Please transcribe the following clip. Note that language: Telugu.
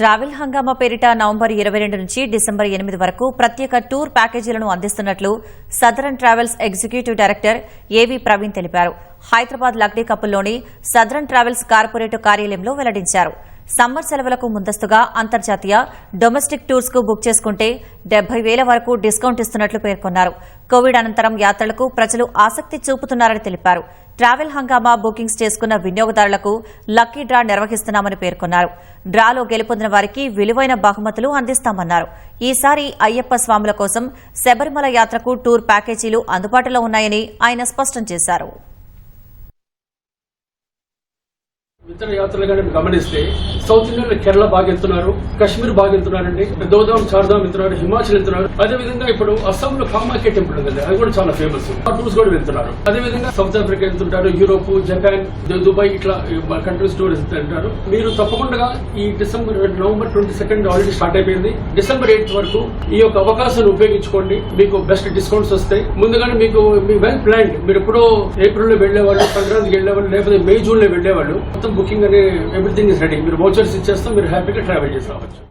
ట్రావెల్ హంగామా పేరిట నవంబర్ 22 నుంచి డిసెంబర్ 8 వరకు ప్రత్యేక టూర్ ప్యాకేజీలను అందిస్తున్నట్లు southern travels executive director AV Praveen తెలిపారు. హైదరాబాద్ లక్డీ కపుల్లోని సదరన్ ట్రావెల్స్ కార్పొరేటివ్ కార్యాలయంలో వెల్లడించారు. సమ్మర్ సెలవులకు ముందస్తుగా అంతర్జాతీయ డొమెస్టిక్ టూర్స్ కు బుక్ చేసుకుంటే 70,000 వరకు డిస్కౌంట్ ఇస్తున్నట్లు పేర్కొన్నారు. కోవిడ్ అనంతరం యాత్రలకు ప్రజలు ఆసక్తి చూపుతున్నారని తెలిపారు. ట్రావెల్ హంగామా బుకింగ్స్ చేసుకున్న వినియోగదారులకు లక్కీ డ్రా నిర్వహిస్తున్నామని పేర్కొన్నారు. డ్రాలో గెలుపొందిన వారికి విలువైన బహుమతులు అందిస్తామన్నారు. ఈసారి అయ్యప్ప స్వాముల కోసం శబరిమల యాత్రకు టూర్ ప్యాకేజీలు అందుబాటులో ఉన్నాయని ఆయన స్పష్టం చేశారు. ఇతర యాత్రలు కానీ గమనిస్తే సౌత్ ఇండియాలో కేరళ బాగా వెళ్తున్నారు, కశ్మీర్ బాగా వెళ్తున్నారండి, దోదాం చార్ధాం వెళ్తున్నారు, హిమాచల్ వెళ్తున్నారు. అదేవిధంగా ఇప్పుడు అస్సాంలో కామాఖ్య టెంపుల్ ఉందండి, అది కూడా చాలా ఫేమస్. ఆ టూర్స్ కూడా వెళ్తున్నారు. అదేవిధంగా సౌత్ ఆఫ్రికా వెళ్తుంటారు, యూరోప్, జపాన్, దుబాయ్ ఇట్లా కంట్రీస్ టూర్స్ వెళ్తుంటారు. మీరు తప్పకుండా ఈ నవంబర్ 22 ఆల్రెడీ స్టార్ట్ అయిపోయింది. డిసెంబర్ 8 వరకు ఈ యొక్క అవకాశాన్ని ఉపయోగించుకోండి. మీకు బెస్ట్ డిస్కౌంట్స్ వస్తాయి. ముందుగానే మీకు మీ వెల్ ప్లాన్, మీరు ఎప్పుడో ఏప్రిల్లో వెళ్లేవాళ్ళు, సంక్రాంతికి వెళ్లేవాళ్ళు, లేకపోతే మే, జూన్ లో వెళ్లేవాళ్ళు, మొత్తం బుకింగ్ అనే ఎవ్రీథింగ్ ఇస్ రెడీ. మీరు వౌచర్స్ ఇచ్చేస్తాం, మీరు హ్యాపీగా ట్రావెల్ చేసి రావచ్చు.